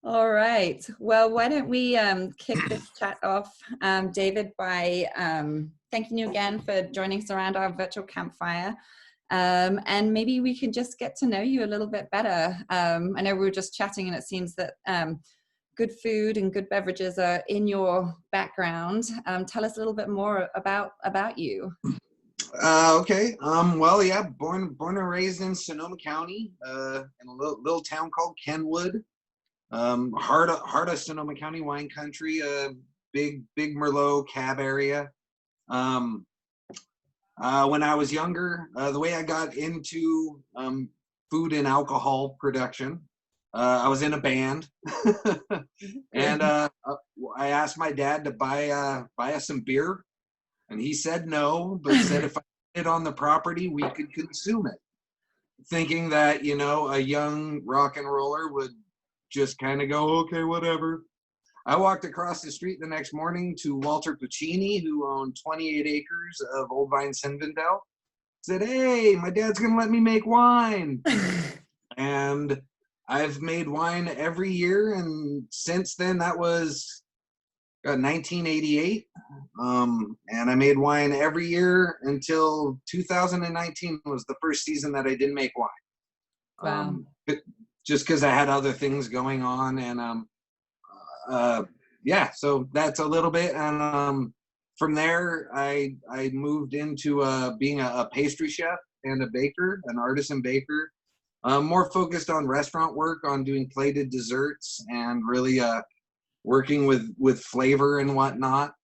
All right. Well, why don't we kick this chat off, David, by thanking you again for joining us around our virtual campfire. And maybe we can just get to know you a little bit better. I know we were just chatting, and it seems that good food and good beverages are in your background. Tell us a little bit more about you. Okay. Well, yeah, born and raised in Sonoma County, in a little town called Kenwood. Heart of Sonoma County wine country, big Merlot cab area. When I was younger, the way I got into food and alcohol production, I was in a band, and I asked my dad to buy us some beer, and he said no, but said if I put it on the property, we could consume it. Thinking that, a young rock and roller would just kind of go, okay, whatever. I walked across the street the next morning to Walter Puccini, who owned 28 acres of Old Vine Zinfandel. Said, hey, my dad's going to let me make wine. And I've made wine every year. And since then, that was 1988. And I made wine every year until 2019 was the first season that I didn't make wine. Wow. Just because I had other things going on. And yeah, so that's a little bit. And from there, I moved into being a pastry chef and a baker, an artisan baker. More focused on restaurant work, on doing plated desserts, and really working with flavor and whatnot.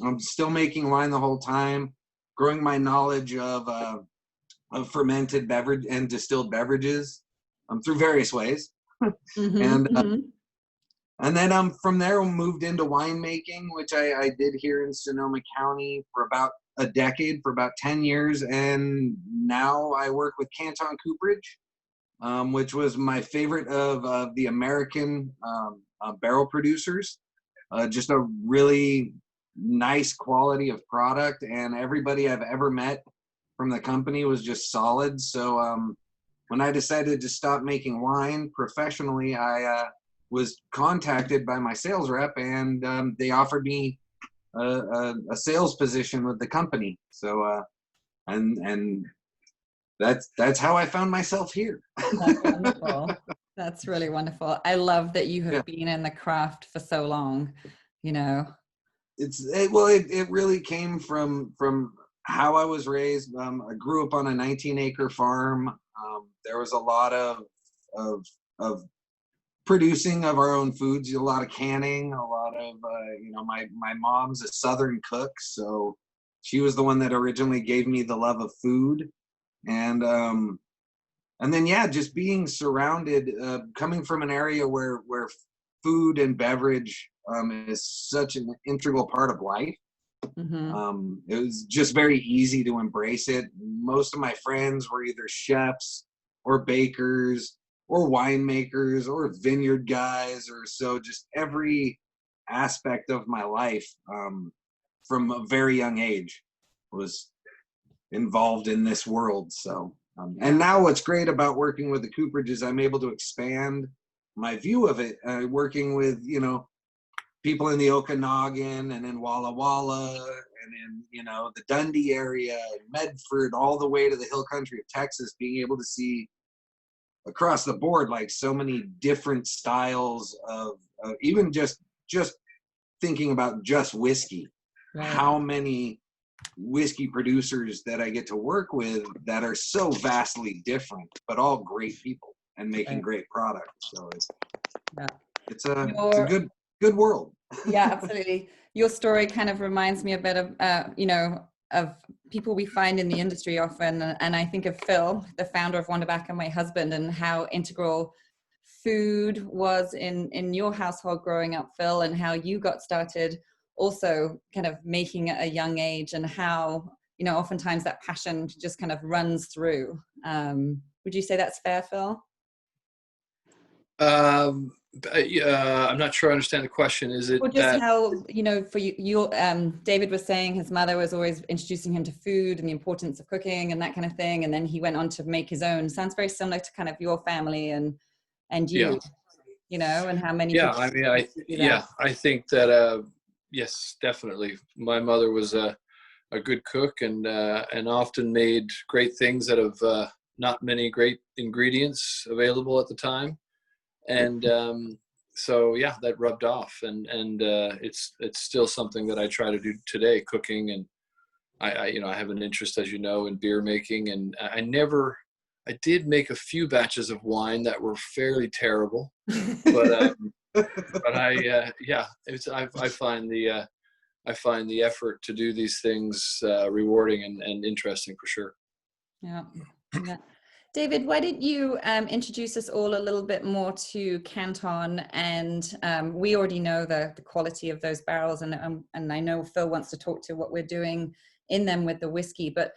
I'm still making wine the whole time, growing my knowledge of fermented beverage and distilled beverages through various ways. And then from there, moved into winemaking, which I did here in Sonoma County for about a decade, for about 10 years. And now I work with Canton Cooperage, which was my favorite of the American barrel producers. Just a really nice quality of product, and everybody I've ever met from the company was just solid. So when I decided to stop making wine professionally, I was contacted by my sales rep, and they offered me a sales position with the company. So and that's how I found myself here. That's wonderful. That's really wonderful. I love that you have been in the craft for so long. It really came from how I was raised. I grew up on a 19-acre farm. There was a lot of producing of our own foods, a lot of canning, a lot of my mom's a Southern cook, so she was the one that originally gave me the love of food. And then just being surrounded, coming from an area where food and beverage is such an integral part of life. It was just very easy to embrace it. Most of my friends were either chefs or bakers or winemakers or vineyard guys, or so just every aspect of my life from a very young age was involved in this world. So and now what's great about working with the Cooperage is I'm able to expand my view of it, working with people in the Okanagan and in Walla Walla and in the Dundee area and Medford, all the way to the hill country of Texas, being able to see across the board like so many different styles of even just thinking about just whiskey. Right. How many whiskey producers that I get to work with that are so vastly different, but all great people and making great products. So it's a good world. Yeah, absolutely. Your story kind of reminds me a bit of of people we find in the industry often, and I think of Phil, the founder of Wanderback, and my husband, and how integral food was in your household growing up, Phil, and how you got started also kind of making at a young age, and how oftentimes that passion just kind of runs through. Would you say that's fair, Phil? I'm not sure I understand the question. Is it just that how for you David was saying his mother was always introducing him to food and the importance of cooking and that kind of thing, and then he went on to make his own? Sounds very similar to kind of your family and you. you know, and how many Yeah, people I mean, do that. I think that yes, definitely. My mother was a good cook and often made great things out of not many great ingredients available at the time, and so yeah, that rubbed off, and it's still something that I try to do today, cooking, and I you know, I have an interest, as you know, in beer making, and I did make a few batches of wine that were fairly terrible, but yeah, I find the effort to do these things rewarding and interesting for sure. Yeah. Yeah. David, why don't you introduce us all a little bit more to Canton? And we already know the quality of those barrels, and I know Phil wants to talk to what we're doing in them with the whiskey. But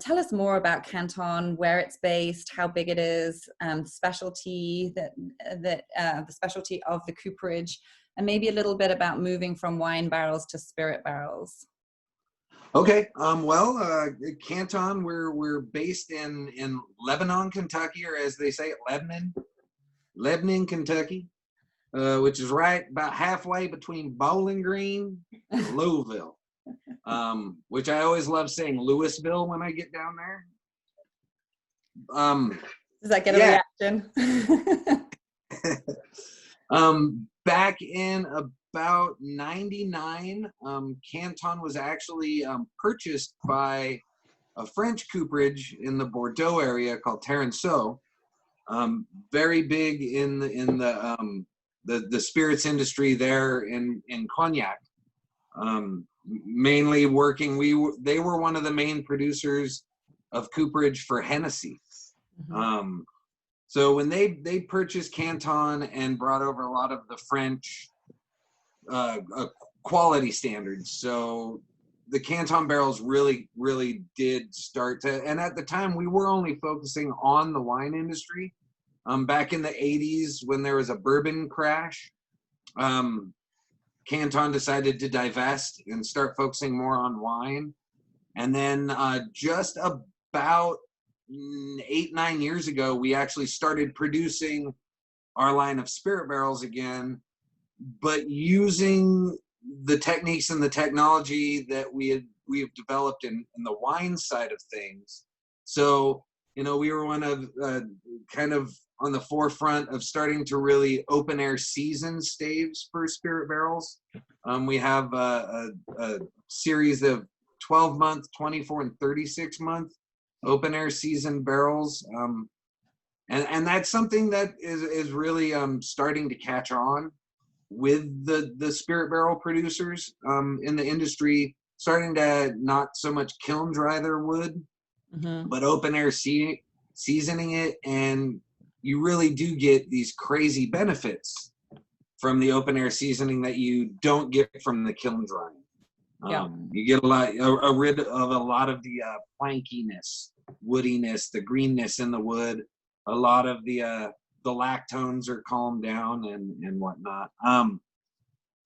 tell us more about Canton, where it's based, how big it is, specialty the specialty of the cooperage, and maybe a little bit about moving from wine barrels to spirit barrels. Okay. Well, Canton, we're based in Lebanon, Kentucky, or as they say it, Lebanon, Kentucky, which is right about halfway between Bowling Green and Louisville. Which I always love saying Louisville when I get down there. Does that get a reaction? Back in about 99, Canton was actually purchased by a French cooperage in the Bordeaux area called Taranceau. Very big in the spirits industry there in Cognac. Mainly working, they were one of the main producers of cooperage for Hennessy. Mm-hmm. So when they purchased Canton and brought over a lot of the French quality standards, so the Canton barrels really did start to, and at the time we were only focusing on the wine industry. Back in the 80s when there was a bourbon crash, Canton decided to divest and start focusing more on wine. And then just about 8-9 years ago, we actually started producing our line of spirit barrels again, but using the techniques and the technology that we have developed in the wine side of things. So, you know, we were one of kind of on the forefront of starting to really open air season staves for spirit barrels. We have a series of 12-month, 24 and 36-month open air season barrels. And that's something that is really starting to catch on with the spirit barrel producers in the industry, starting to not so much kiln dry their wood, mm-hmm. but open air seasoning it. And you really do get these crazy benefits from the open air seasoning that you don't get from the kiln drying. Yeah. You get rid of a lot of the plankiness, woodiness, the greenness in the wood. A lot of the lactones are calmed down and whatnot.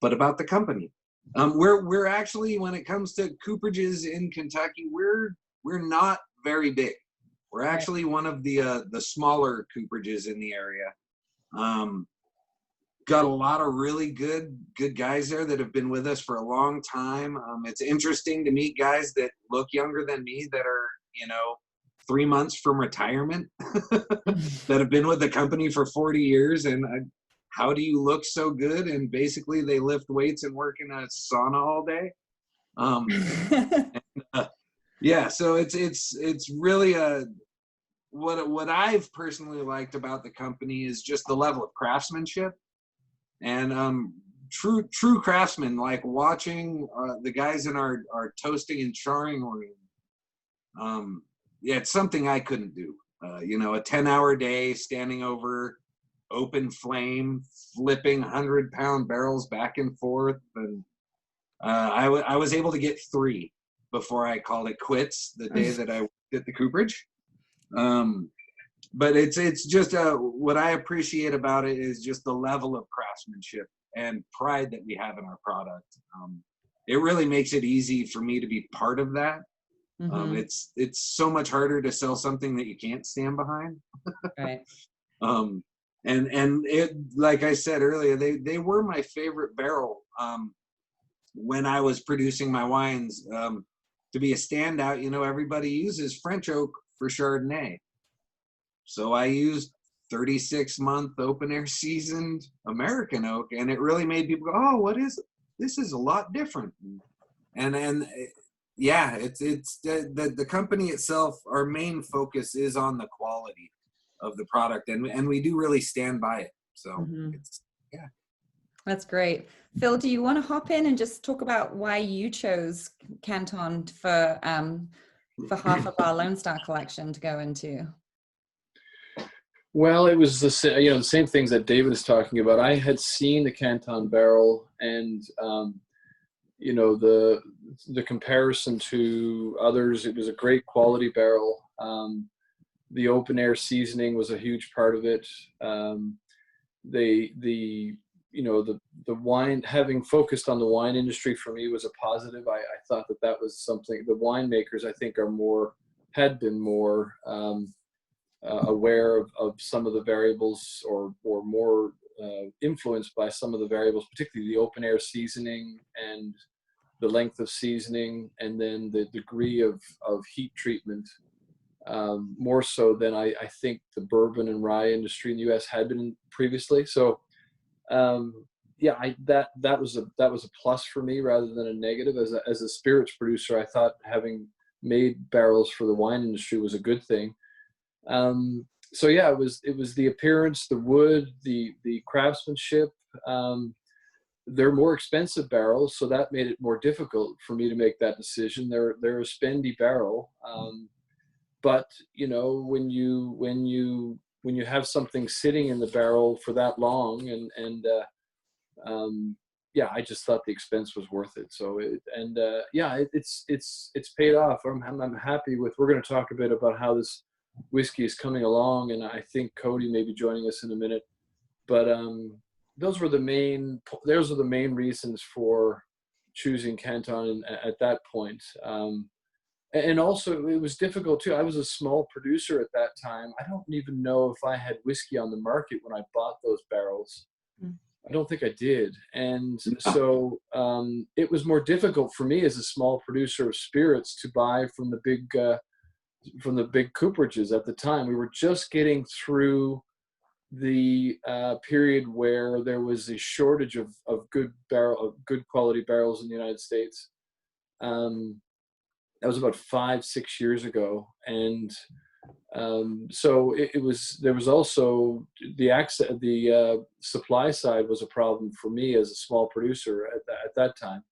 But about the company, we're actually, when it comes to cooperages in Kentucky, we're not very big. We're actually one of the smaller cooperages in the area. Got a lot of really good guys there that have been with us for a long time. It's interesting to meet guys that look younger than me that are, 3 months from retirement that have been with the company for 40 years. And how do you look so good? And basically they lift weights and work in a sauna all day. Yeah, so it's really what I've personally liked about the company is just the level of craftsmanship and true craftsmen, like watching the guys in our toasting and charring room. Yeah, it's something I couldn't do. A 10-hour day standing over open flame, flipping 100-pound barrels back and forth, and I was able to get 3 before I called it quits the day that I worked at the cooperage. But it's just what I appreciate about it is just the level of craftsmanship and pride that we have in our product. It really makes it easy for me to be part of that. Mm-hmm. It's so much harder to sell something that you can't stand behind. Right. And it, like I said earlier, they were my favorite barrel when I was producing my wines. To be a standout, you know, everybody uses French oak for Chardonnay. So I used 36-month open air seasoned American oak, and it really made people go, "Oh, what is it? This is a lot different." And yeah, it's the company itself. Our main focus is on the quality of the product, and we do really stand by it. So it's, yeah. That's great. Phil, do you want to hop in and just talk about why you chose Canton for half of our Lone Star collection to go into? Well, it was the same things that David is talking about. I had seen the Canton barrel, and you know, the comparison to others, it was a great quality barrel. The open air seasoning was a huge part of it. The wine, having focused on the wine industry for me was a positive. I thought that was something the winemakers, I think, had been more aware of some of the variables, or more influenced by some of the variables, particularly the open air seasoning and the length of seasoning, and then the degree of heat treatment, more so than I think the bourbon and rye industry in the U.S. had been previously. So yeah, that was a plus for me rather than a negative. As a spirits producer, I thought having made barrels for the wine industry was a good thing. So yeah, it was the appearance, the wood, the craftsmanship. They're more expensive barrels, so that made it more difficult for me to make that decision. They're a spendy barrel, but you know, when you have something sitting in the barrel for that long, and yeah, I just thought the expense was worth it. So it's paid off. I'm happy with. We're going to talk a bit about how this whiskey is coming along, and I think Cody may be joining us in a minute. But those are the main reasons for choosing Canton at that point. And also, it was difficult too. I was a small producer at that time. I don't even know if I had whiskey on the market when I bought those barrels. I don't think I did. And so it was more difficult for me as a small producer of spirits to buy from the big cooperages at the time. We were just getting through the period where there was a shortage of good quality barrels in the United States. That was about 5-6 years ago, and so there was also the supply side was a problem for me as a small producer at that time.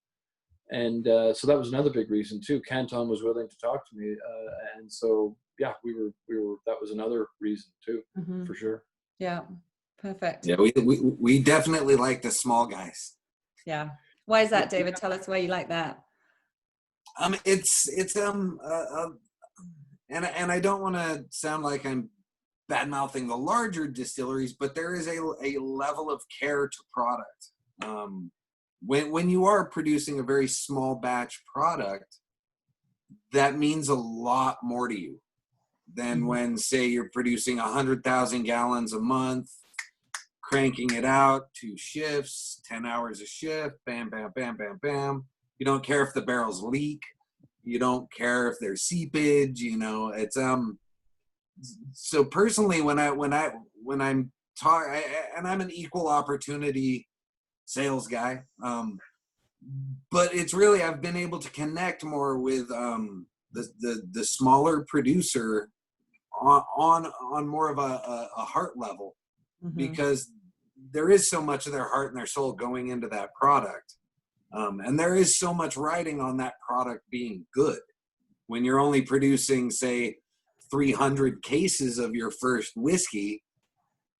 And so that was another big reason too. Canton was willing to talk to me, and so yeah, we were. That was another reason too, for sure. Yeah, perfect. Yeah, we definitely like the small guys. Yeah, why is that, David? Tell us why you like that. And I don't want to sound like I'm bad mouthing the larger distilleries, but there is a level of care to product. When you are producing a very small batch product, that means a lot more to you than when, say, you're producing 100,000 gallons a month, cranking it out, 2 shifts, 10 hours a shift, bam, bam, bam, bam, bam. You don't care if the barrels leak. You don't care if there's seepage. You know, it's So personally, when I'm talking, and I'm an equal opportunity sales guy, but it's really, I've been able to connect more with the smaller producer on more of a heart level, because there is so much of their heart and their soul going into that product. And there is so much riding on that product being good. When you're only producing, say, 300 cases of your first whiskey,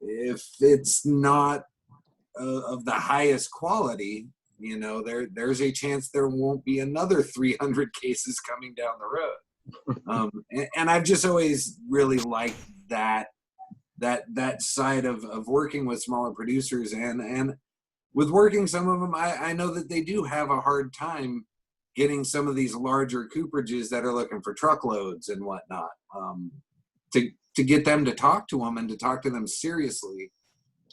if it's not of the highest quality, you know, there's a chance there won't be another 300 cases coming down the road. And I've just always really liked that side of working with smaller producers, and with working some of them, I know that they do have a hard time getting some of these larger cooperages that are looking for truckloads and whatnot, to get them to talk to them and to talk to them seriously.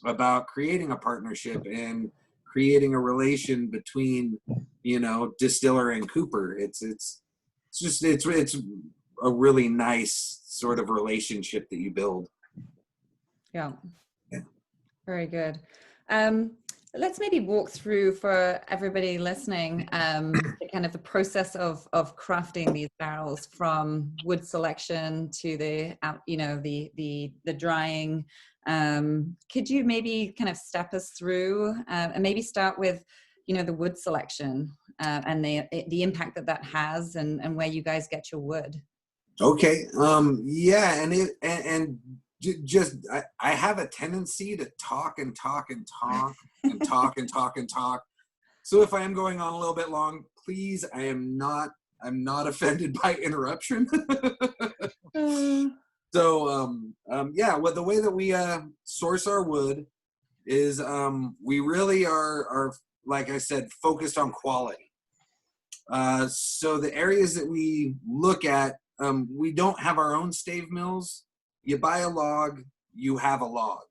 about creating a partnership and creating a relation between, you know, distiller and cooper. It's a really nice sort of relationship that you build. Yeah. Yeah. Very good. Let's maybe walk through for everybody listening, the kind of the process of crafting these barrels, from wood selection to the drying. Could you maybe kind of step us through and maybe start with, you know, the wood selection and the impact that has, and where you guys get your wood? Okay. Yeah, I have a tendency to talk and talk and talk and talk and talk and talk. So if I am going on a little bit long, please, I'm not offended by interruption. So yeah, well, the way that we source our wood is we really are, like I said, focused on quality. So the areas that we look at, we don't have our own stave mills. You buy a log, you have a log.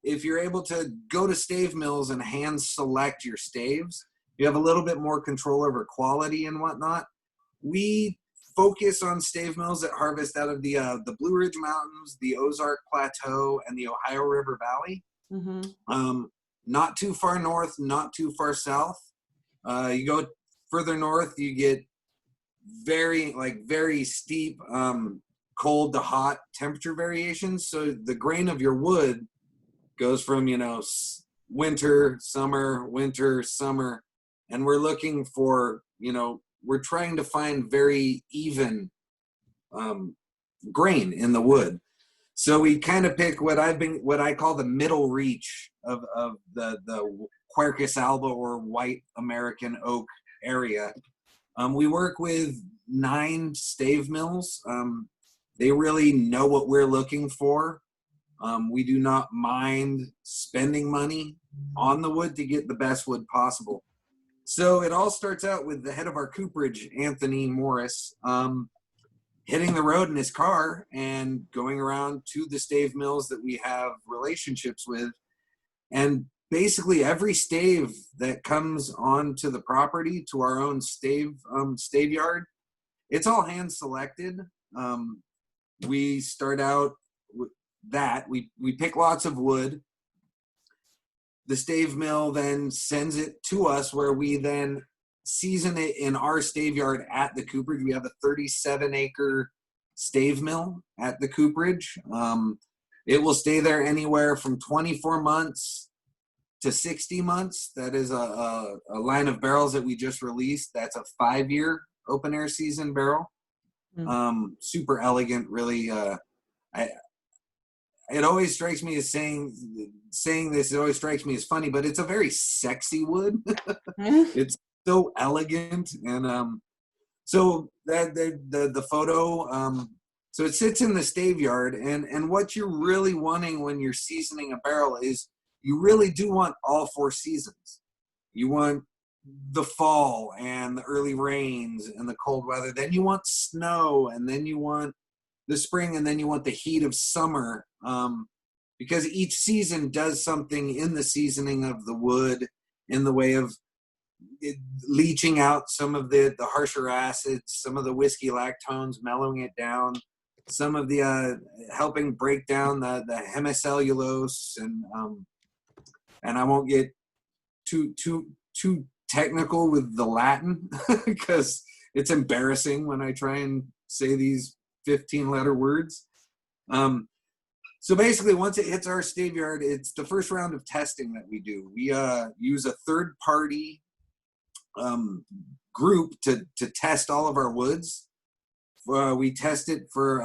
If you're able to go to stave mills and hand select your staves, you have a little bit more control over quality and whatnot. We focus on stave mills that harvest out of the Blue Ridge Mountains, the Ozark Plateau, and the Ohio River Valley. Mm-hmm. Not too far north, not too far south. You go further north, you get very steep cold to hot temperature variations. So the grain of your wood goes from, you know, winter, summer, and we're looking for, you know, we're trying to find very even grain in the wood. So we kind of pick what I call the middle reach of the Quercus alba or white American oak area. We work with 9 stave mills. They really know what we're looking for. We do not mind spending money on the wood to get the best wood possible. So it all starts out with the head of our cooperage, Anthony Morris, hitting the road in his car and going around to the stave mills that we have relationships with. And basically every stave that comes onto the property, to our own stave yard, it's all hand selected. We start out with that. We pick lots of wood. The stave mill then sends it to us, where we then season it in our stave yard at the cooperage. We have a 37-acre stave mill at the cooperage. It will stay there anywhere from 24 months to 60 months. That is a line of barrels that we just released. That's a 5-year open air season barrel. Super elegant, really. It always strikes me as saying this, it always strikes me as funny, but it's a very sexy wood. It's so elegant. And so that the photo, so it sits in the stave yard, and what you're really wanting when you're seasoning a barrel is you really do want all 4 seasons. You want the fall and the early rains and the cold weather. Then you want snow, and then you want the spring, and then you want the heat of summer, because each season does something in the seasoning of the wood in the way of leaching out some of the harsher acids, some of the whiskey lactones, mellowing it down, some of the helping break down the hemicellulose, and I won't get too technical with the Latin because it's embarrassing when I try and say these 15-letter words. So basically, once it hits our stave yard, it's the first round of testing that we do. We use a third-party group to test all of our woods. We test it for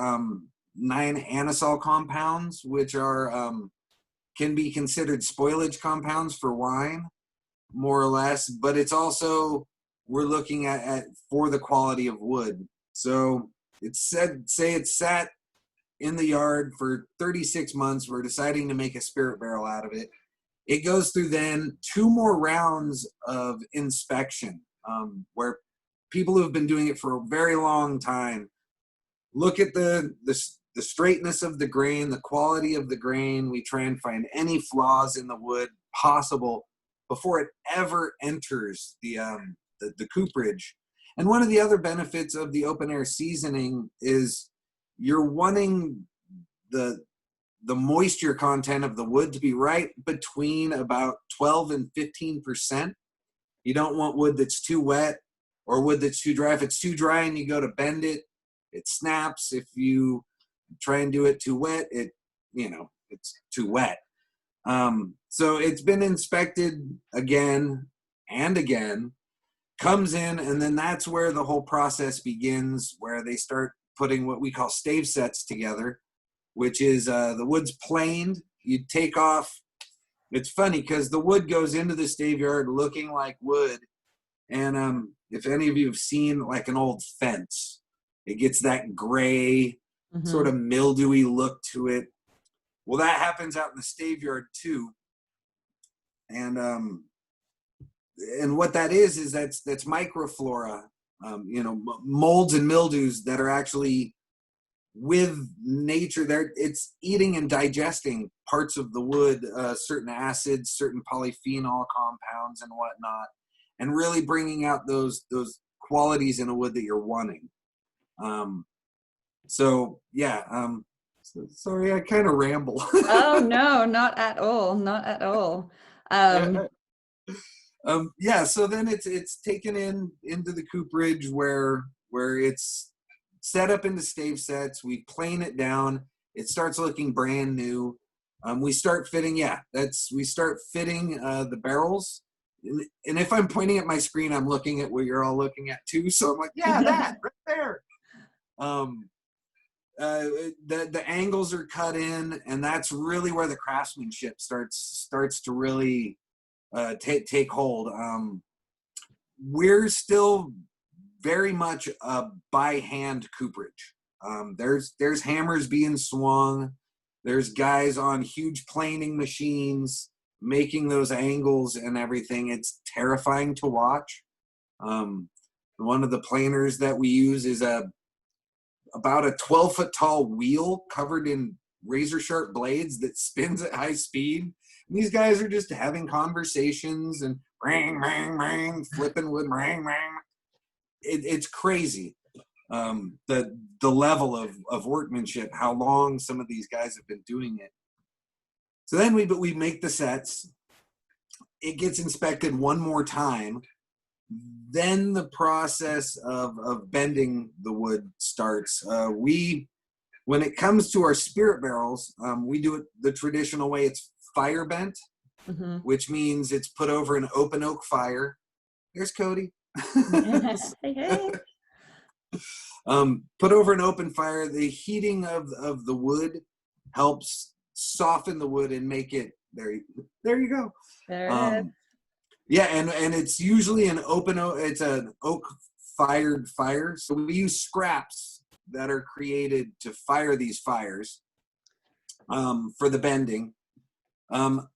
9 anisole compounds, which are can be considered spoilage compounds for wine, more or less. But it's also, we're looking at for the quality of wood. So it's sat in the yard for 36 months. We're deciding to make a spirit barrel out of it. It goes through then 2 more rounds of inspection, where people who have been doing it for a very long time look at the the straightness of the grain, the quality of the grain. We try and find any flaws in the wood possible before it ever enters the cooperage. And one of the other benefits of the open air seasoning is you're wanting the moisture content of the wood to be right between about 12 and 15%. You don't want wood that's too wet or wood that's too dry. If it's too dry and you go to bend it, it snaps. If you try and do it too wet, it's too wet. So it's been inspected again and again, comes in, and then that's where the whole process begins, where they start putting what we call stave sets together, which is the wood's planed. You take off. It's funny because the wood goes into the stave yard looking like wood. And if any of you have seen like an old fence, it gets that gray, sort of mildewy look to it. Well, that happens out in the stave yard too. And what that is that's microflora, molds and mildews that are actually with nature. There, it's eating and digesting parts of the wood, certain acids, certain polyphenol compounds, and whatnot, and really bringing out those qualities in a wood that you're wanting. So sorry, I kind of ramble. Oh no, not at all, not at all. So then it's taken into the cooperage where it's set up into stave sets. We plane it down. It starts looking brand new. We start fitting. We start fitting the barrels. And if I'm pointing at my screen, I'm looking at what you're all looking at too. So I'm like, that right there. The angles are cut in, and that's really where the craftsmanship starts to really take hold. We're still very much a by hand cooperage. There's hammers being swung. There's guys on huge planing machines making those angles and everything. It's terrifying to watch. One of the planers that we use is about a 12-foot tall wheel covered in razor sharp blades that spins at high speed. And these guys are just having conversations and ring, ring, ring, flipping wood, ring, ring. It's crazy. The level of workmanship, how long some of these guys have been doing it. So then we make the sets. It gets inspected one more time. Then the process of bending the wood starts. When it comes to our spirit barrels, we do it the traditional way. It's fire bent, which means it's put over an open oak fire. There's Cody. Hey. Put over an open fire. The heating of the wood helps soften the wood and make it there you go. There it is. Yeah, and it's usually it's an oak fired fire. So we use scraps that are created to fire these fires for the bending. In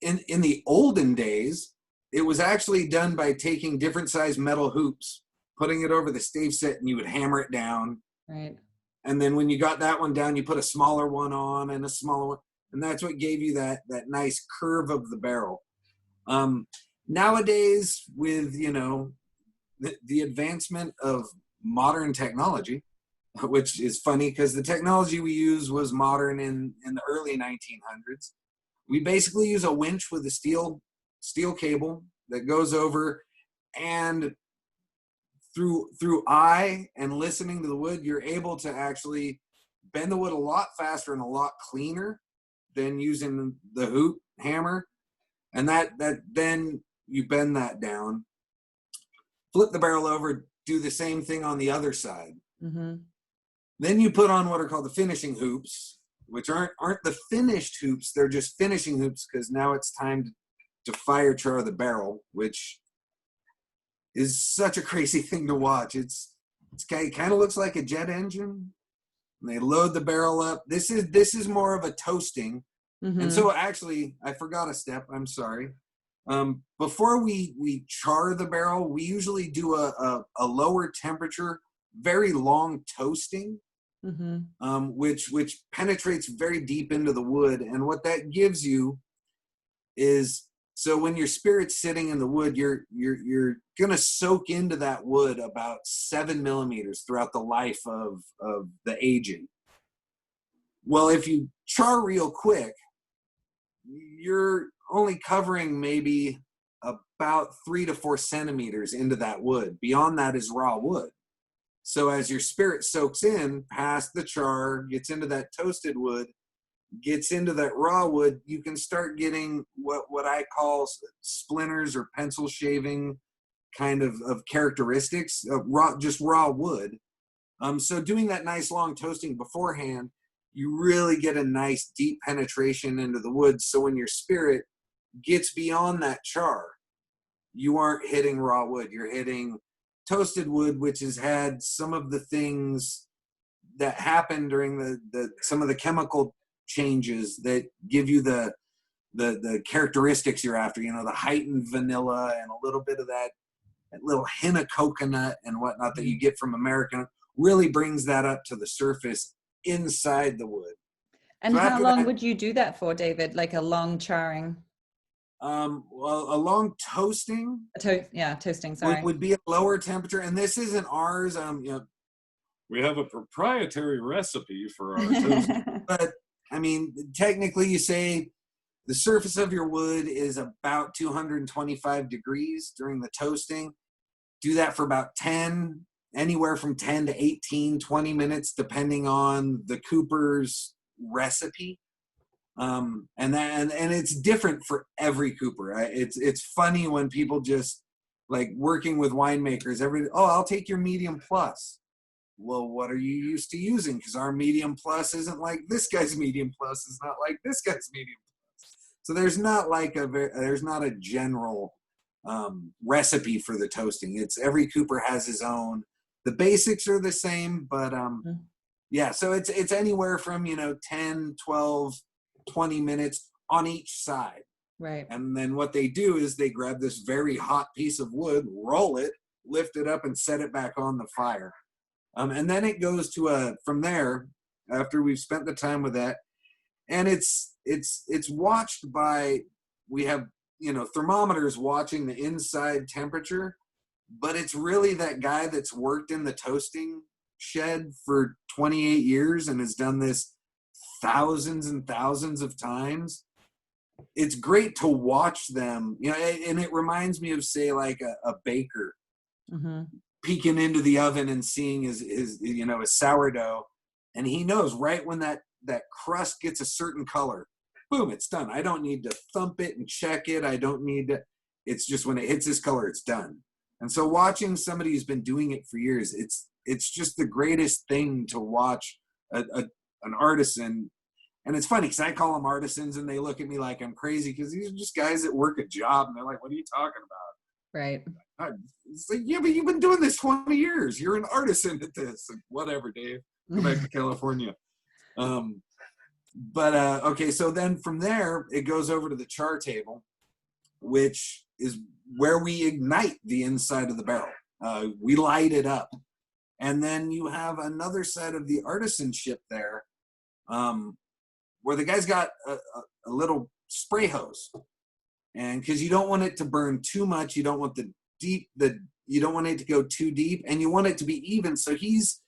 the olden days, it was actually done by taking different size metal hoops, putting it over the stave set, and you would hammer it down. Right. And then when you got that one down, you put a smaller one on and a smaller one. And that's what gave you that nice curve of the barrel. Nowadays, with, the advancement of modern technology, which is funny because the technology we use was modern in the early 1900s. We basically use a winch with a steel cable that goes over, and through eye and listening to the wood, you're able to actually bend the wood a lot faster and a lot cleaner than using the hoop hammer. And that then you bend that down, flip the barrel over, do the same thing on the other side. Then you put on what are called the finishing hoops, which aren't the finished hoops. They're just finishing hoops because now it's time to fire char the barrel, which is such a crazy thing to watch. It kind of looks like a jet engine. And they load the barrel up. This is more of a toasting. And so actually, I forgot a step. I'm sorry. Before we char the barrel, we usually do a lower temperature, very long toasting. which penetrates very deep into the wood. And what that gives you is, so when your spirit's sitting in the wood, you're gonna soak into that wood about 7 millimeters throughout the life of the aging. Well, if you char real quick, you're only covering maybe about 3 to 4 centimeters into that wood. Beyond that is raw wood. So as your spirit soaks in past the char, gets into that toasted wood, gets into that raw wood, you can start getting what I call splinters or pencil shaving kind of characteristics of just raw wood. So doing that nice long toasting beforehand, you really get a nice deep penetration into the wood. So when your spirit gets beyond that char, you aren't hitting raw wood. You're hitting toasted wood, which has had some of the things that happen during some of the chemical changes that give you the characteristics you're after. You know, the heightened vanilla and a little bit of that little hint of coconut and whatnot that you get from American really brings that up to the surface inside the wood. And so how long would you do that for, David? Like a long charring? Well, a long toasting. Toasting. Sorry, would be a lower temperature, and this isn't ours. We have a proprietary recipe for our toast. But I mean, technically, you say the surface of your wood is about 225 degrees during the toasting. Do that for about anywhere from 10 to 18, 20 minutes, depending on the cooper's recipe. And it's different for every cooper. It's funny when people just like working with winemakers. I'll take your medium plus. Well, what are you used to using? Because our medium plus isn't like this guy's medium plus is not like this guy's medium plus. So there's not a general recipe for the toasting. It's every cooper has his own. The basics are the same, but yeah. So it's anywhere from 10, 12, 20 minutes on each side. Right. And then what they do is they grab this very hot piece of wood, roll it, lift it up, and set it back on the fire. And then it goes to from there, after we've spent the time with that, and it's watched by, we have thermometers watching the inside temperature, but it's really that guy that's worked in the toasting shed for 28 years and has done this thousands and thousands of times. It's great to watch them, and it reminds me of, say, like a baker peeking into the oven and seeing his sourdough, and he knows right when that crust gets a certain color, boom, it's done. I don't need to thump it and check it. I don't need to. It's just when it hits this color, it's done. And so watching somebody who's been doing it for years, it's just the greatest thing to watch an artisan. And it's funny because I call them artisans and they look at me like I'm crazy because these are just guys that work a job and they're like, what are you talking about? Right. It's like, yeah, but you've been doing this 20 years. You're an artisan at this. Like, whatever, Dave. Go back to California. Okay, so then from there, it goes over to the char table, which is where we ignite the inside of the barrel. We light it up. And then you have another side of the artisanship there, where the guy's got a little spray hose. And because you don't want it to burn too much, you don't want you don't want it to go too deep, and you want it to be even. So he's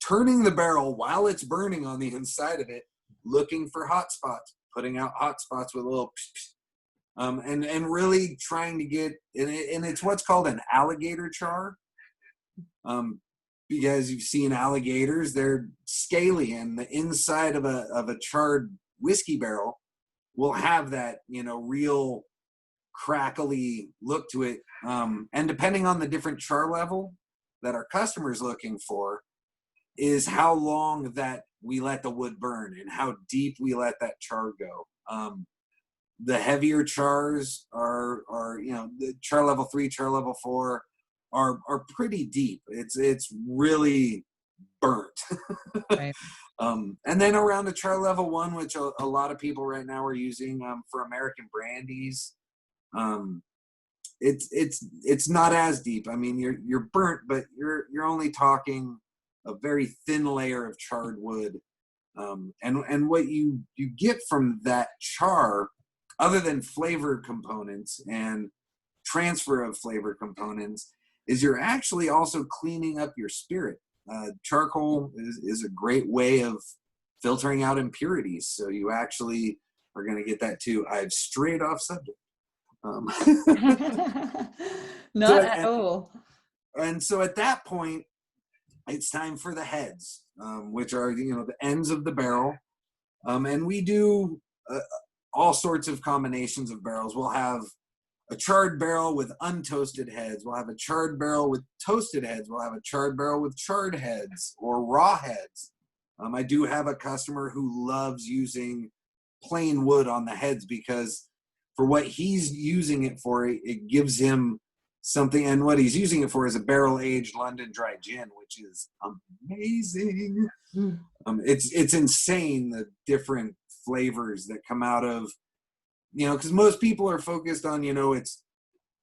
turning the barrel while it's burning on the inside of it, looking for hot spots, putting out hot spots with a little and really trying to get, and it's what's called an alligator char. Because you've seen alligators, they're scaly, and the inside of a charred whiskey barrel will have that, real crackly look to it. And depending on the different char level that our customer's looking for is how long that we let the wood burn and how deep we let that char go. The heavier chars are the char level 3, char level 4 are pretty deep. It's really burnt. Right. And then around the char level 1, which a lot of people right now are using for American brandies, it's not as deep. I mean, you're burnt, but you're only talking a very thin layer of charred wood. And what you get from that char, other than flavor components and transfer of flavor components, is you're actually also cleaning up your spirit. Charcoal is a great way of filtering out impurities. So you actually are going to get that too. I've strayed off subject. Not at all. And so at that point, it's time for the heads, which are, you know, the ends of the barrel. And we do all sorts of combinations of barrels. We'll have a charred barrel with untoasted heads. We'll have a charred barrel with toasted heads. We'll have a charred barrel with charred heads or raw heads. I do have a customer who loves using plain wood on the heads because for what he's using it for, it gives him something. And what he's using it for is a barrel-aged London dry gin, which is amazing. It's insane, the different flavors that come out of, you know, because most people are focused on, you know, it's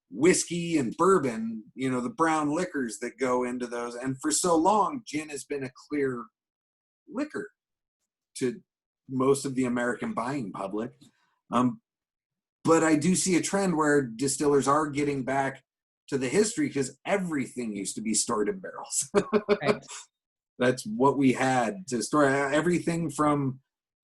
whiskey and bourbon, you know, the brown liquors that go into those. And for so long, gin has been a clear liquor to most of the American buying public. But I do see a trend where distillers are getting back to the history because everything used to be stored in barrels. Right. That's what we had to store. Everything from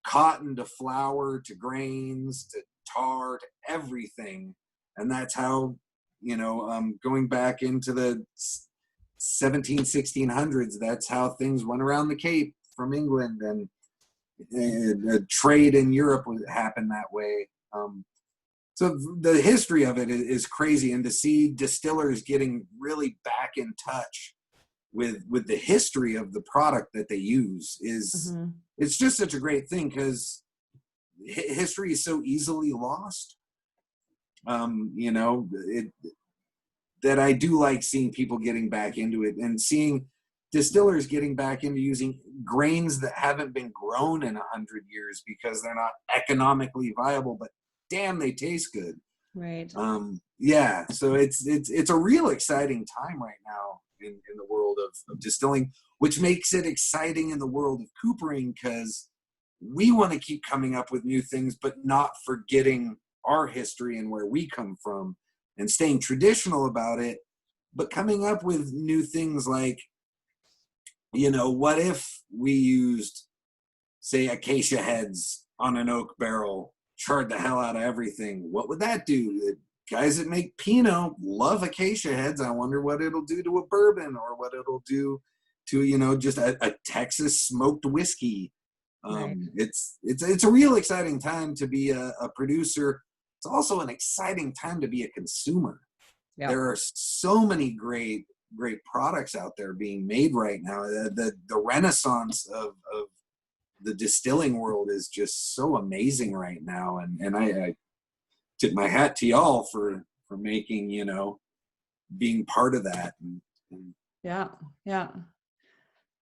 cotton to flour to grains to tar to everything. And that's how, you know, going back into the 1600s, that's how things went around the Cape from England, and trade in Europe happened that way. So the history of it is crazy, and to see distillers getting really back in touch with the history of the product that they use is it's just such a great thing, because history is so easily lost. You know, that I do like seeing people getting back into it and seeing distillers getting back into using grains that haven't been grown in 100 years because they're not economically viable, but damn, they taste good. Right. Yeah, so it's a real exciting time right now in the world of distilling, which makes it exciting in the world of coopering, because we want to keep coming up with new things, but not forgetting our history and where we come from, and staying traditional about it, but coming up with new things like, you know, what if we used, say, acacia heads on an oak barrel, charred the hell out of everything? What would that do? The guys that make Pinot love acacia heads. I wonder what it'll do to a bourbon, or what it'll do to, you know, just a Texas smoked whiskey. Right. It's a real exciting time to be a producer. It's also an exciting time to be a consumer. Yep. There are so many great products out there being made right now. The renaissance of the distilling world is just so amazing right now, and I tip my hat to y'all for making, you know, being part of that. And Yeah.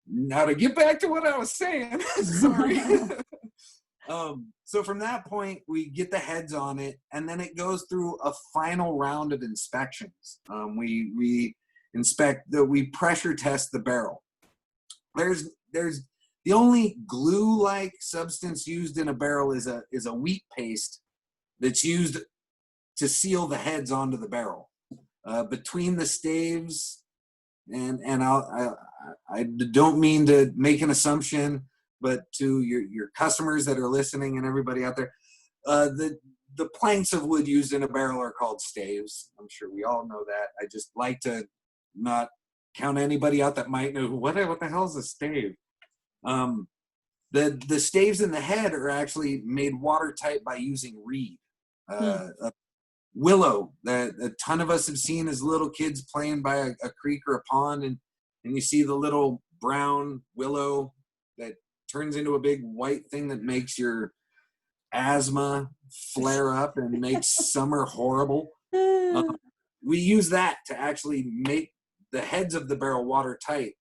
now to get back to what I was saying, sorry. So from that point, we get the heads on it, and then it goes through a final round of inspections. We inspect we pressure test the barrel. There's the only glue-like substance used in a barrel is a wheat paste that's used to seal the heads onto the barrel. Between the staves, and I don't mean to make an assumption, but to your customers that are listening and everybody out there, the planks of wood used in a barrel are called staves. I'm sure we all know that. I just like to not count anybody out that might know what the hell is a stave. The staves in the head are actually made watertight by using reed. Willow that a ton of us have seen as little kids playing by a creek or a pond, and you see the little brown willow that turns into a big white thing that makes your asthma flare up and makes summer horrible. We use that to actually make the heads of the barrel watertight.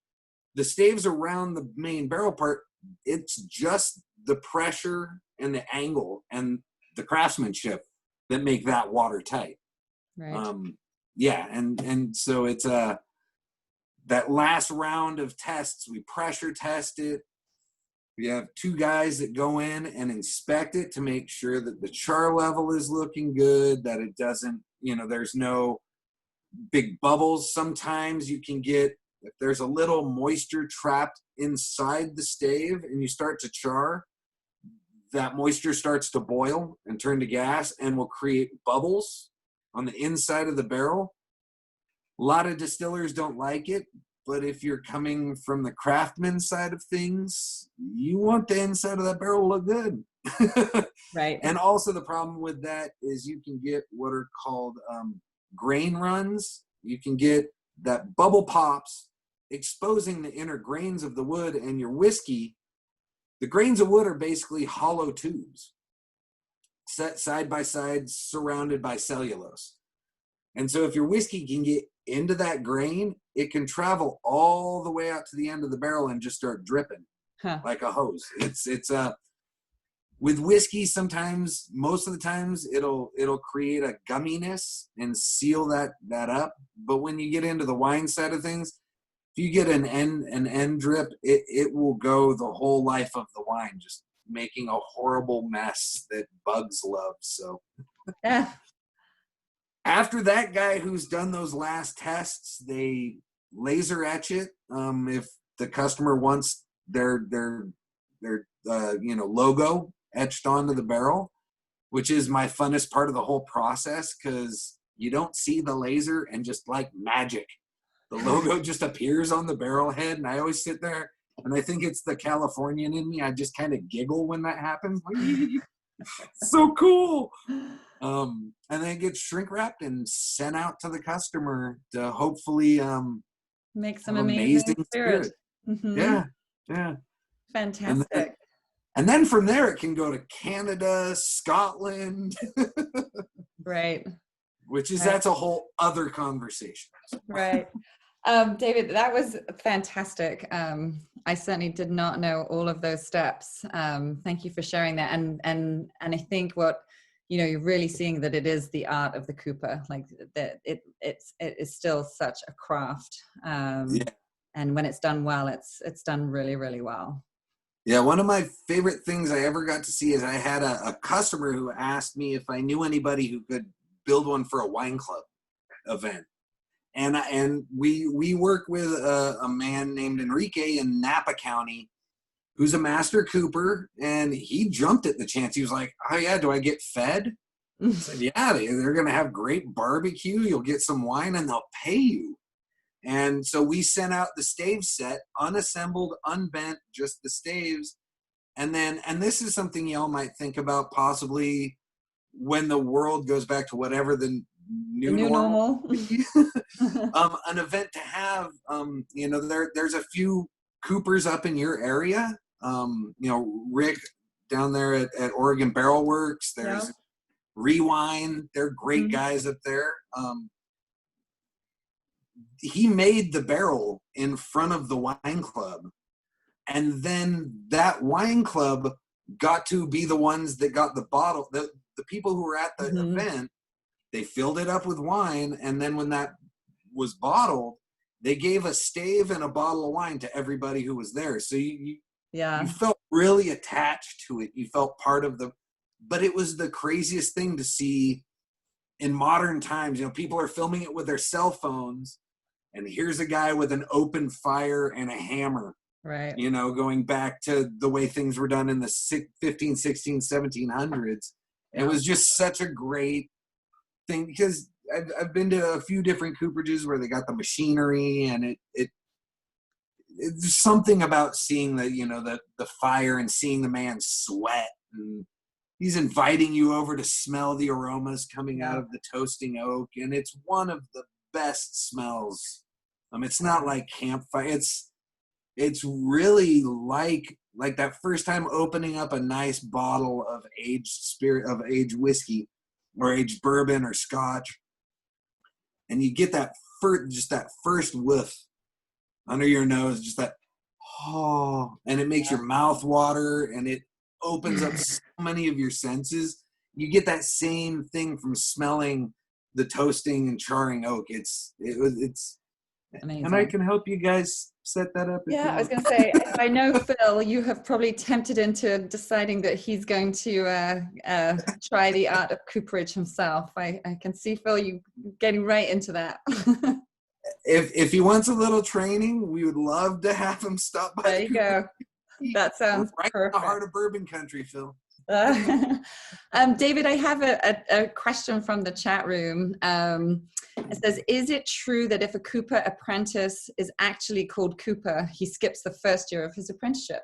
The staves around the main barrel part, it's just the pressure and the angle and the craftsmanship that make that watertight. Right. Yeah, and so it's that last round of tests, we pressure test it. We have 2 guys that go in and inspect it to make sure that the char level is looking good, that it doesn't, there's no big bubbles. Sometimes you can get, if there's a little moisture trapped inside the stave and you start to char, that moisture starts to boil and turn to gas and will create bubbles on the inside of the barrel. A lot of distillers don't like it, but if you're coming from the craftsman side of things, you want the inside of that barrel to look good. Right. And also the problem with that is you can get what are called grain runs. You can get that bubble pops exposing the inner grains of the wood, and your whiskey, the grains of wood are basically hollow tubes set side by side surrounded by cellulose. And so if your whiskey can get into that grain, it can travel all the way out to the end of the barrel and just start dripping like a hose. It's with whiskey, sometimes, most of the times, it'll create a gumminess and seal that up. But when you get into the wine side of things, if you get an end drip, it will go the whole life of the wine, just making a horrible mess that bugs love. So Yeah. After that guy who's done those last tests, they laser etch it. If the customer wants their logo etched onto the barrel, which is my funnest part of the whole process, because you don't see the laser, and just like magic, the logo just appears on the barrel head. And I always sit there, and I think it's the Californian in me. I just kind of giggle when that happens. So cool. And then it gets shrink wrapped and sent out to the customer to hopefully make some amazing spirit. Mm-hmm. Yeah. Fantastic. And then from there, it can go to Canada, Scotland. Right. That's a whole other conversation. Right. David, that was fantastic. I certainly did not know all of those steps. Thank you for sharing that. And I think what, you're really seeing that it is the art of the cooper, like that it is still such a craft. And when it's done well, it's done really, really well. Yeah, one of my favorite things I ever got to see is I had a customer who asked me if I knew anybody who could build one for a wine club event. And we work with a man named Enrique in Napa County, who's a master cooper, and he jumped at the chance. He was like, "Oh yeah, do I get fed?" I said, "Yeah, they're going to have great barbecue. You'll get some wine, and they'll pay you." And so we sent out the stave set, unassembled, unbent, just the staves. And this is something y'all might think about possibly when the world goes back to whatever the new normal. An event to have, there's a few coopers up in your area. Rick down there at Oregon Barrel Works. There's Rewind. They're great guys up there. He made the barrel in front of the wine club, and then that wine club got to be the ones that got the bottle. The people who were at the event, they filled it up with wine, and then when that was bottled, they gave a stave and a bottle of wine to everybody who was there. So you felt really attached to it. You felt part of but it was the craziest thing to see in modern times. People are filming it with their cell phones, and here's a guy with an open fire and a hammer, right? Going back to the way things were done in the 15, 16, 1700s. It was just such a great thing, because I've been to a few different cooperages where they got the machinery, and it's something about seeing the fire and seeing the man sweat, and he's inviting you over to smell the aromas coming out of the toasting oak, and it's one of the best smells. It's not like campfire. It's really like that first time opening up a nice bottle of aged whiskey or aged bourbon or scotch, and you get that first whiff under your nose, just that, and it makes your mouth water, and it opens up so many of your senses. You get that same thing from smelling the toasting and charring oak. It's Amazing. And I can help you guys set that up. Yeah, I was going to say, if I know Phil, you have probably tempted into deciding that he's going to try the art of cooperage himself. I can see Phil, you getting right into that. If he wants a little training, we would love to have him stop by. There you go. That sounds right perfect. in the heart of bourbon country, Phil. David, I have a question from the chat room. It says, is it true that if a Cooper apprentice is actually called Cooper, he skips the first year of his apprenticeship?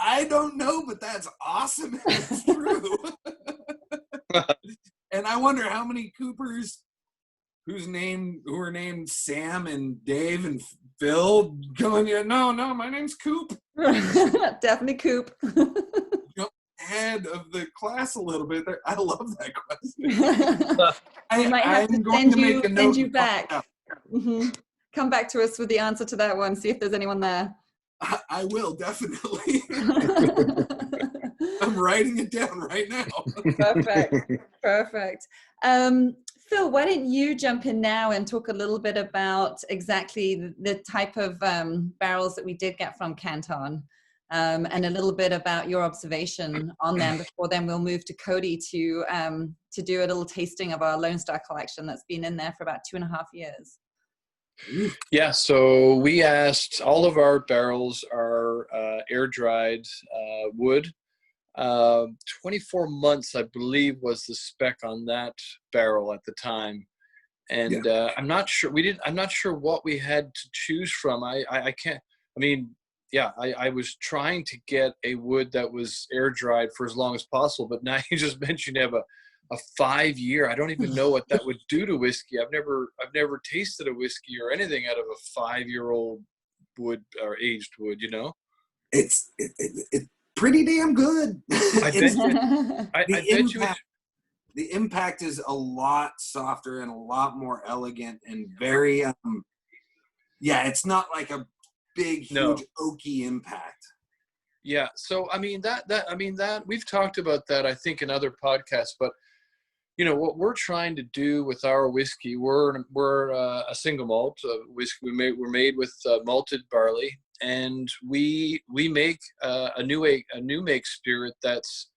I don't know, but that's awesome if it's true. And I wonder how many Coopers who are named Sam and Dave and Phil going in. No, my name's Coop. Definitely Coop. Jump ahead of the class a little bit there. I love that question. I might have I'm to going to make a note send you and find back. out. Come back to us with the answer to that one. See if there's anyone there. I will, definitely. I'm writing it down right now. Perfect. Phil, why don't you jump in now and talk a little bit about exactly the type of barrels that we did get from Canton, and a little bit about your observation on them. Before then, we'll move to Cody to do a little tasting of our Lone Star collection that's been in there for about 2.5 years. Yeah, so we asked, all of our barrels are air-dried wood. 24 months, I believe, was the spec on that barrel at the time. And I'm not sure what we had to choose from. I was trying to get a wood that was air-dried for as long as possible, but now you just mentioned you have a 5-year. I don't even know what that would do to whiskey. I've never tasted a whiskey or anything out of a 5-year-old wood or aged wood, you know. It's pretty damn good. The impact is a lot softer and a lot more elegant and very it's not like a big huge oaky impact. Yeah, so I mean that we've talked about that, I think, in other podcasts, but you know what we're trying to do with our whiskey, we're a single malt whiskey. We're made with malted barley, and we make a new make spirit that's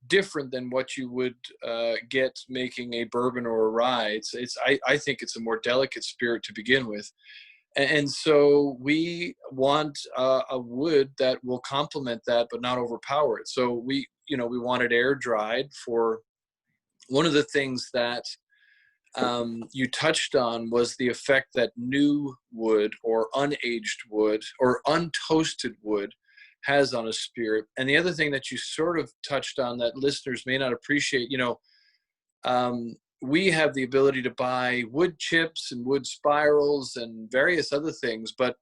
different than what you would get making a bourbon or a rye. I think it's a more delicate spirit to begin with, and so we want a wood that will complement that but not overpower it. So we want it air dried. For one of the things that you touched on was the effect that new wood or unaged wood or untoasted wood has on a spirit. And the other thing that you sort of touched on that listeners may not appreciate, we have the ability to buy wood chips and wood spirals and various other things, but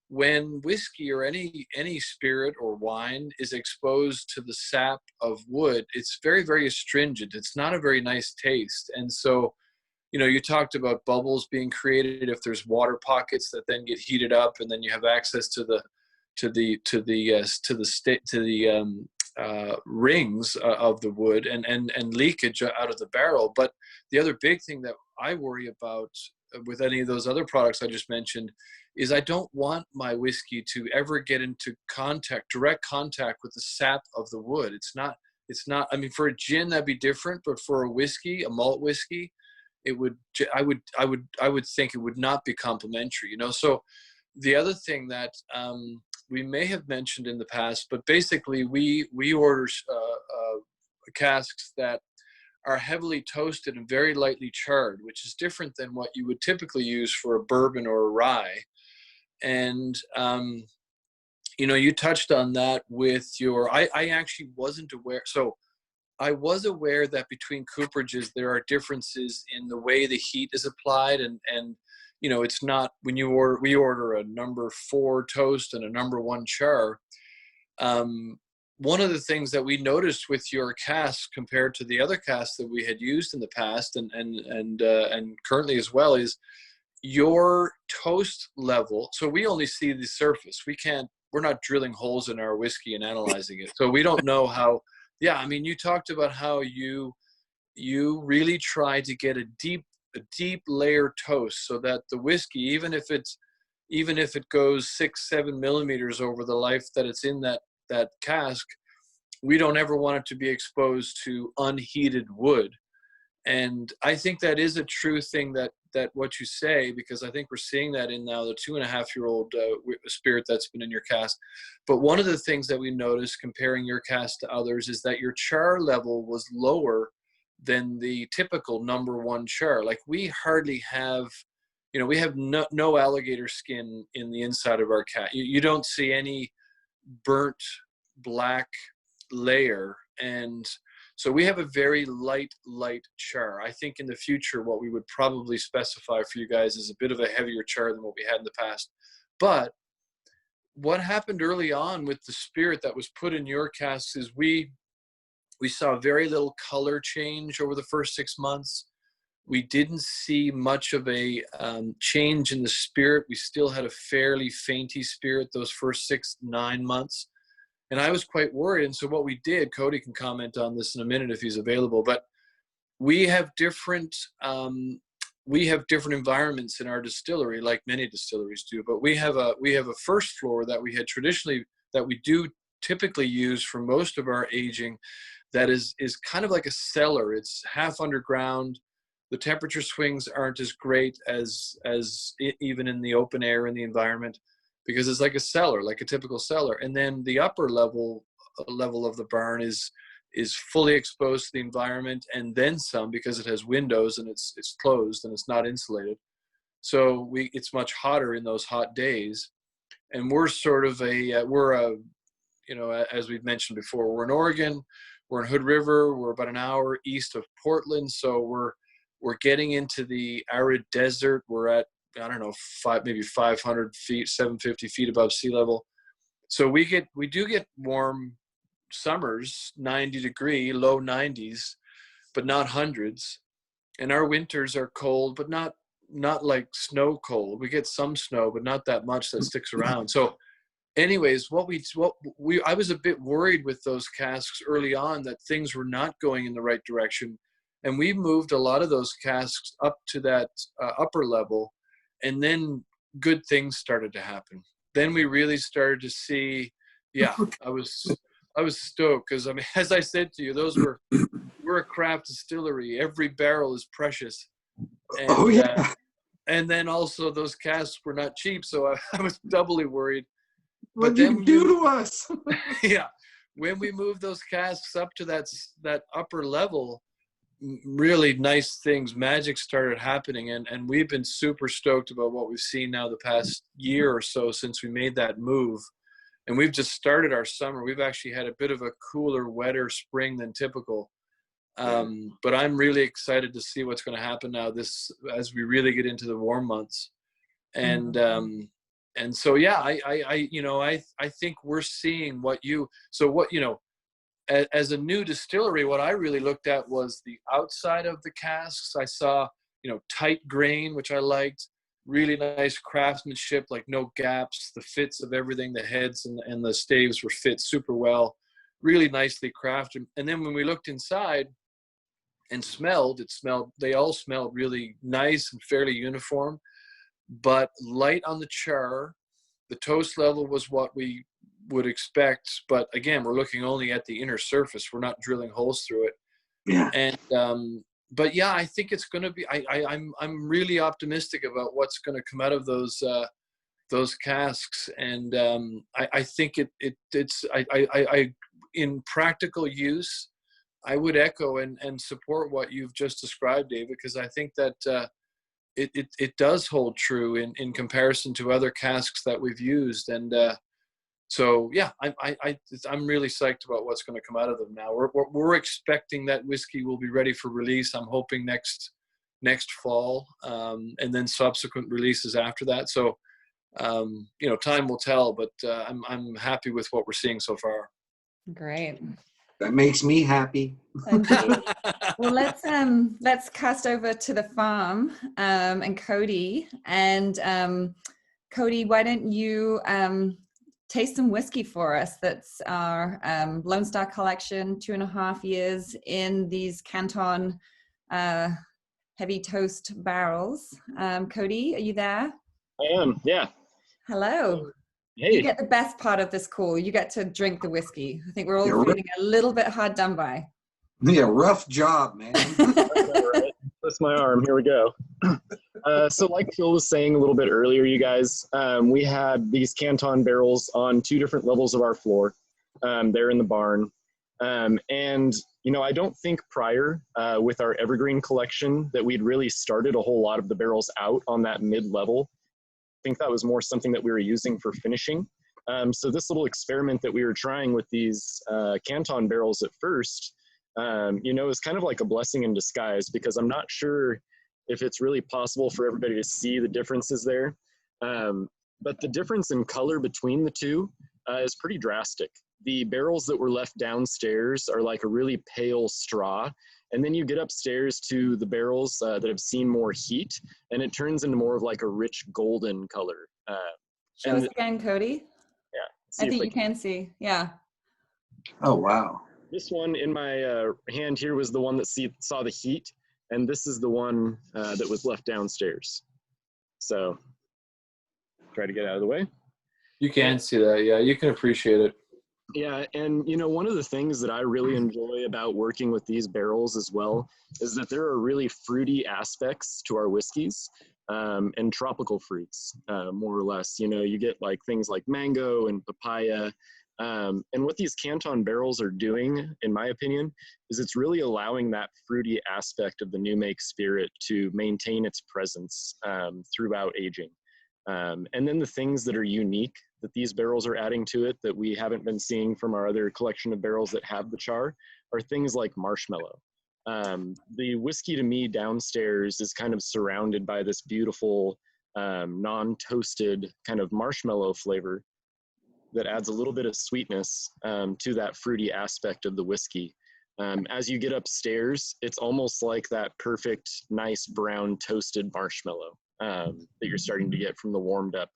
when whiskey or any spirit or wine is exposed to the sap of wood, it's very, very astringent. It's not a very nice taste. And so, you talked about bubbles being created if there's water pockets that then get heated up, and then you have access to the rings of the wood and leakage out of the barrel. But the other big thing that I worry about with any of those other products I just mentioned is I don't want my whiskey to ever get into direct contact with the sap of the wood. It's not, I mean, for a gin, that'd be different, but for a whiskey, a malt whiskey, I would think it would not be complementary, So the other thing that we may have mentioned in the past, but basically we order casks that are heavily toasted and very lightly charred, which is different than what you would typically use for a bourbon or a rye. And, you touched on that with I actually wasn't aware. So I was aware that between cooperages, there are differences in the way the heat is applied. And it's not when we order a number 4 toast and a number 1 char. One of the things that we noticed with your cask compared to the other casks that we had used in the past and currently as well is your toast level. So we only see the surface. We're not drilling holes in our whiskey and analyzing it. So we don't know how, you talked about how you you really try to get a deep layer toast, so that the whiskey, even if it goes 6-7 millimeters over the life that it's in that cask, we don't ever want it to be exposed to unheated wood. And I think that is a true thing, that what you say, because I think we're seeing that in now the 2.5-year-old spirit that's been in your cask. But one of the things that we noticed comparing your cask to others is that your char level was lower than the typical number 1 char. Like, we hardly have, we have no alligator skin in the inside of our cask. You don't see any burnt black layer. And so we have a very light char. I think in the future, what we would probably specify for you guys is a bit of a heavier char than what we had in the past. But what happened early on with the spirit that was put in your casks is we saw very little color change over the first 6 months. We didn't see much of a change in the spirit. We still had a fairly fainty spirit those first 6-9 months. And I was quite worried. And so what we did, Cody can comment on this in a minute if he's available, but we have different environments in our distillery, like many distilleries do. But we have a first floor that we had traditionally, that we do typically use for most of our aging, that is kind of like a cellar. It's half underground. The temperature swings aren't as great as even in the open air in the environment, because it's like a cellar, like a typical cellar. And then the upper level of the barn is fully exposed to the environment, and then some, because it has windows and it's closed and it's not insulated. So it's much hotter in those hot days. And we're sort of as we've mentioned before, we're in Oregon, we're in Hood River, we're about an hour east of Portland. So we're getting into the arid desert. We're at, I don't know, maybe 500 feet, 750 feet above sea level. So we do get warm summers, 90 degree, low 90s, but not hundreds. And our winters are cold, but not like snow cold. We get some snow, but not that much that sticks around. So anyways, I was a bit worried with those casks early on that things were not going in the right direction. And we moved a lot of those casks up to that upper level. And then good things started to happen. Then we really started to see, I was stoked, because, I mean, as I said to you, we're a craft distillery. Every barrel is precious. And, and then also those casks were not cheap, so I was doubly worried. What did you do to us? Yeah, when we moved those casks up to that upper level, really nice things, magic started happening, and we've been super stoked about what we've seen now the past year or so since we made that move. And we've just started our summer. We've actually had a bit of a cooler, wetter spring than typical. But I'm really excited to see what's going to happen now as we really get into the warm months. And so I think we're seeing as a new distillery, what I really looked at was the outside of the casks. I saw, tight grain, which I liked, really nice craftsmanship, like no gaps, the fits of everything, the heads and the staves were fit super well, really nicely crafted. And then when we looked inside and they all smelled really nice and fairly uniform, but light on the char. The toast level was what we would expect, but again, we're looking only at the inner surface. We're not drilling holes through it. Yeah. And but yeah, I think it's going to be. I'm really optimistic about what's going to come out of those casks, and I think it's in practical use, I would echo and support what you've just described, David, because I think that it does hold true in comparison to other casks that we've used. And so yeah, I'm really psyched about what's going to come out of them now. We're expecting that whiskey will be ready for release. I'm hoping next fall, and then subsequent releases after that. So time will tell, but I'm happy with what we're seeing so far. Great. That makes me happy. Indeed. Well, let's cast over to the farm and Cody. And Cody, why don't you taste some whiskey for us. That's our Lone Star collection, 2.5 years in these Canton heavy toast barrels. Cody, are you there? I am, yeah. Hello. Hey. You get the best part of this call. You get to drink the whiskey. I think we're all feeling a little bit hard done by. Yeah, rough job, man. Right. That's my arm. Here we go. So like Phil was saying a little bit earlier, you guys, we had these Canton barrels on 2 different levels of our floor. There in the barn. And, you know, I don't think prior with our Evergreen collection that we'd really started a whole lot of the barrels out on that mid-level. I think that was more something that we were using for finishing. So this little experiment that we were trying with these Canton barrels at first, you know, is kind of like a blessing in disguise, because I'm not sure if it's really possible for everybody to see the differences there. But the difference in color between the two is pretty drastic. The barrels that were left downstairs are like a really pale straw. And then you get upstairs to the barrels that have seen more heat, and it turns into more of like a rich golden color. Show us again, Cody. Yeah. I think you can see. Yeah. Oh, wow. This one in my hand here was the one that saw the heat, and this is the one that was left downstairs. So try to get out of the way. You can see that, yeah. You can appreciate it. Yeah, and you know, one of the things that I really enjoy about working with these barrels as well is that there are really fruity aspects to our whiskeys, and tropical fruits, more or less. You know, you get like things like mango and papaya. And what these Canton barrels are doing, in my opinion, is it's really allowing that fruity aspect of the new make spirit to maintain its presence throughout aging. And then the things that are unique that these barrels are adding to it that we haven't been seeing from our other collection of barrels that have the char are things like marshmallow. The whiskey to me downstairs is kind of surrounded by this beautiful non-toasted kind of marshmallow flavor that adds a little bit of sweetness to that fruity aspect of the whiskey. As you get upstairs, it's almost like that perfect, nice brown toasted marshmallow that you're starting to get from the warmed up.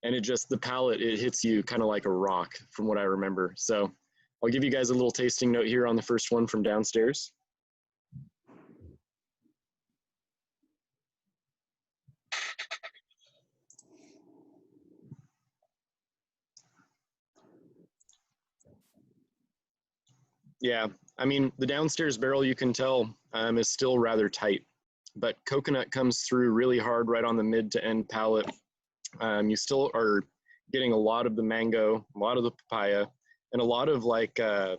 And it just, the palate, it hits you kind of like a rock from what I remember. So I'll give you guys a little tasting note here on the first one from downstairs. Yeah, I mean, the downstairs barrel, you can tell, is still rather tight, but coconut comes through really hard right on the mid to end palate. You still are getting a lot of the mango, a lot of the papaya, and a lot of like that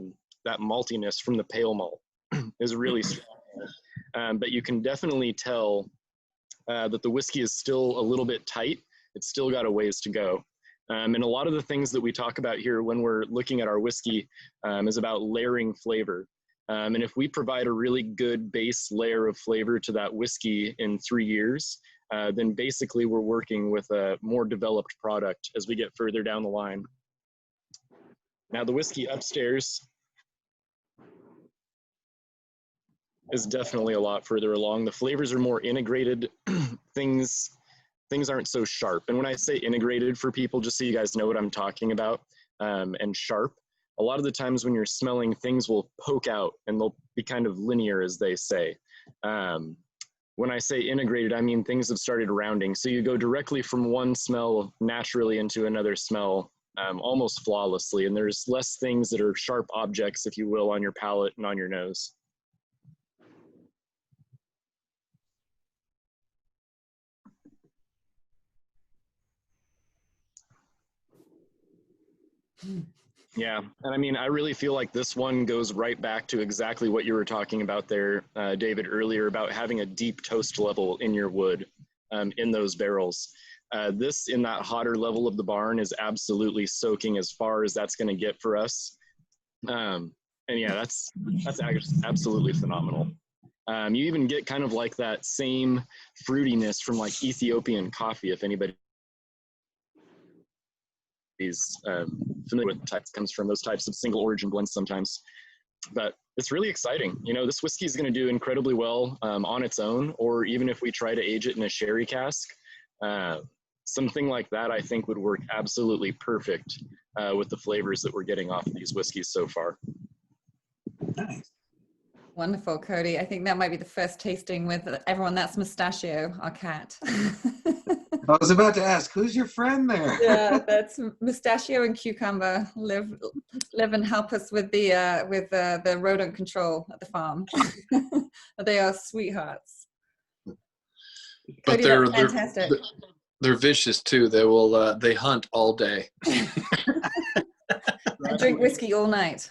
maltiness from the pale malt is really strong. But you can definitely tell that the whiskey is still a little bit tight. It's still got a ways to go. And a lot of the things that we talk about here when we're looking at our whiskey is about layering flavor. And if we provide a really good base layer of flavor to that whiskey in 3 years, then basically we're working with a more developed product as we get further down the line. Now the whiskey upstairs is definitely a lot further along. The flavors are more integrated. Things aren't so sharp. And when I say integrated for people, just so you guys know what I'm talking about, and sharp, a lot of the times when you're smelling, things will poke out and they'll be kind of linear, as they say. When I say integrated, I mean things have started rounding. So you go directly from one smell naturally into another smell almost flawlessly. And there's less things that are sharp objects, if you will, on your palate and on your nose. Yeah, and I mean, I really feel like this one goes right back to exactly what you were talking about there, David, earlier about having a deep toast level in your wood in those barrels. This, in that hotter level of the barn, is absolutely soaking as far as that's going to get for us. And yeah, that's absolutely phenomenal. You even get kind of like that same fruitiness from like Ethiopian coffee, if anybody is familiar with the types, comes from those types of single origin blends sometimes. But it's really exciting. You know, this whiskey is going to do incredibly well on its own, or even if we try to age it in a sherry cask. something like that, I think, would work absolutely perfect with the flavors that we're getting off of these whiskeys so far. Nice. Wonderful, Cody. I think that might be the first tasting with everyone. That's Mustachio, our cat. I was about to ask, who's your friend there? Yeah, that's Mustachio and Cucumber live and help us with the rodent control at the farm. They are sweethearts. But Cody, that's fantastic. they're vicious too. They hunt all day. And drink whiskey all night.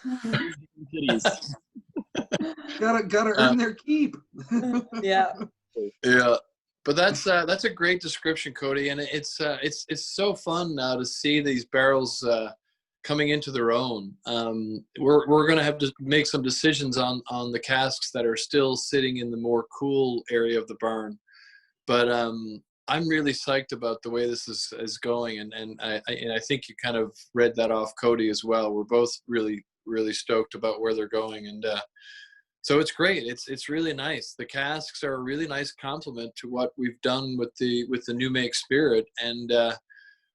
gotta earn their keep. Yeah. Yeah. But that's a great description, Cody, and it's so fun now to see these barrels coming into their own. We're going to have to make some decisions on the casks that are still sitting in the more cool area of the barn. But I'm really psyched about the way this is going, and I think you kind of read that off Cody as well. We're both really stoked about where they're going, and so it's great. It's really nice. The casks are a really nice complement to what we've done with the new make spirit, and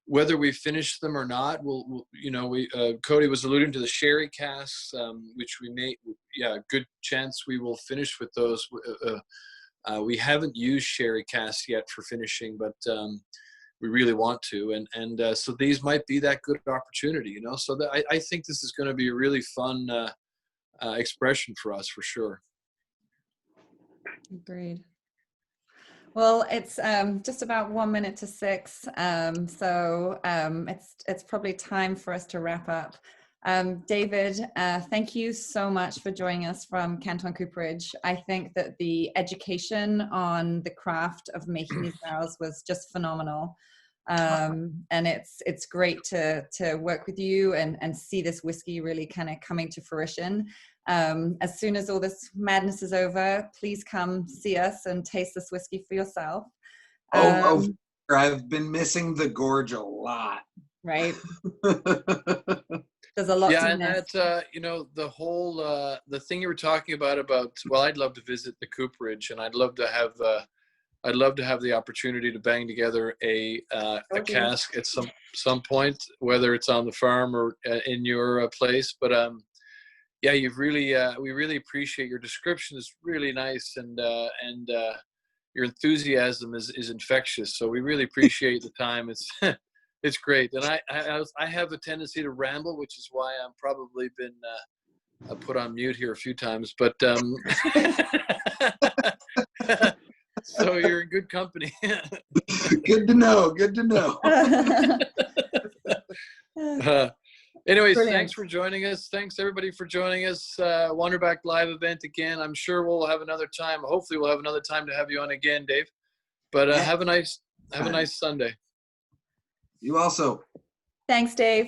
whether we finish them or not, we'll Cody was alluding to the sherry casks, which we may, good chance we will finish with those. We haven't used sherry casks yet for finishing, but we really want to, and so these might be that good opportunity, so that I think this is going to be a really fun expression for us, for sure. Agreed. Well, it's just about 1 minute to 6, so it's probably time for us to wrap up. David, thank you so much for joining us from Canton Cooperage. I think that the education on the craft of making these barrels was just phenomenal. And it's great to work with you and see this whiskey really kind of coming to fruition. As soon as all this madness is over, please come see us and taste this whiskey for yourself. I've been missing the gorge a lot. Right. There's a lot to and miss. that the whole the thing you were talking about well, I'd love to visit the cooperage, and I'd love to have the opportunity to bang together a cask at some point, whether it's on the farm or in your place. But you've really we really appreciate your description. Is really nice, and your enthusiasm is infectious. So we really appreciate the time. It's great, and I have a tendency to ramble, which is why I'm probably been put on mute here a few times. But so you're in good company. Good to know. Good to know. Anyways, Brilliant. Thanks for joining us. Thanks everybody for joining us. Wanderback Live event again. I'm sure we'll have another time. Hopefully, we'll have another time to have you on again, Dave. But have a nice Sunday. You also. Thanks, Dave.